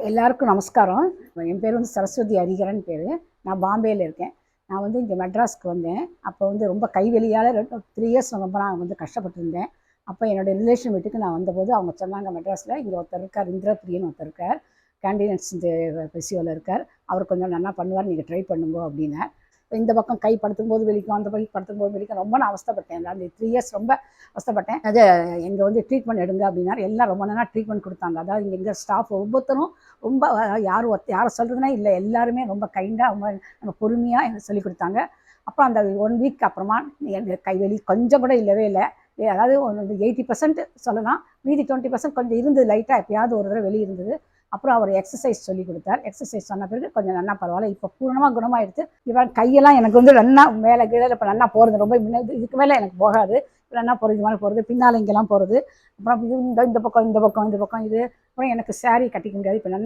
எல்லாருக்கும் நமஸ்காரம். என் பேர் வந்து சரஸ்வதி ஹரிகரன் பேர். நான் பாம்பேயில் இருக்கேன். நான் வந்து இங்கே மெட்ராஸ்க்கு வந்தேன். அப்போ வந்து ரொம்ப கைவலியால் 3 இயர்ஸ் ரொம்ப நான் வந்து கஷ்டப்பட்டுருந்தேன். அப்போ என்னோடய ரிலேஷன் வீட்டுக்கு நான் வந்தபோது அவங்க சொன்னாங்க, மெட்ராஸில் இங்கே ஒருத்தர் இருக்கார், இந்திரபிரியன் ஒருத்தர் இருக்கார், கேண்டிடேட்ஸ் இந்த ஃபெஸ்டிவலில் இருக்கார், அவர் கொஞ்சம் நல்லா பண்ணுவார், நீங்கள் ட்ரை பண்ணுங்க அப்படின்னு. இந்த பக்கம் கை படுத்தும்போது வலிக்கும், அந்த பக்கம் படுத்தும்போது வலிக்கும். ரொம்ப நான் அவஸ்தைப்பட்டேன். அந்த 3 இயர்ஸ் ரொம்ப அவஸ்தைப்பட்டேன். அது எங்கே வந்து ட்ரீட்மெண்ட் எடுங்க அப்படின்னா எல்லாம் ரொம்ப நேரம் ட்ரீட்மெண்ட் கொடுத்தாங்க. அதாவது இங்கே எங்கள் ஸ்டாஃப் ஒவ்வொருத்தரும் ரொம்ப யாரை சொல்கிறதுனே இல்லை, எல்லாருமே ரொம்ப கைண்டாக ரொம்ப நம்ம பொறுமையாக எனக்கு சொல்லிக் கொடுத்தாங்க. அப்புறம் அந்த 1 வீக் அப்புறமா எனக்கு கைவலி கொஞ்சம் கூட இல்லவே இல்லை. அதாவது 80% சொல்லலாம், மீதி 20% கொஞ்சம் இருந்தது, லைட்டாக எப்பயாவது ஒரு தடவை வெளியே இருந்தது. அப்புறம் அவர் எக்ஸசைஸ் சொல்லி கொடுத்தார். எக்ஸசைஸ் சொன்ன பிறகு கொஞ்சம் நல்லா பரவாயில்ல, இப்போ பூர்ணமாக குணமாகிடுது. இவன் கையெல்லாம் எனக்கு வந்து நல்லா மேலே கீழே இப்போ நல்லா போகிறது, ரொம்ப இதுக்கு மேலே எனக்கு போகாது. நல்லா போகிறது, இது மாதிரி போகிறது, பின்னால் இங்கெல்லாம் போகிறது. அப்புறம் இந்த பக்கம் இது. அப்புறம் எனக்கு saree கட்டிக்க முடியாது, இப்போ நல்லா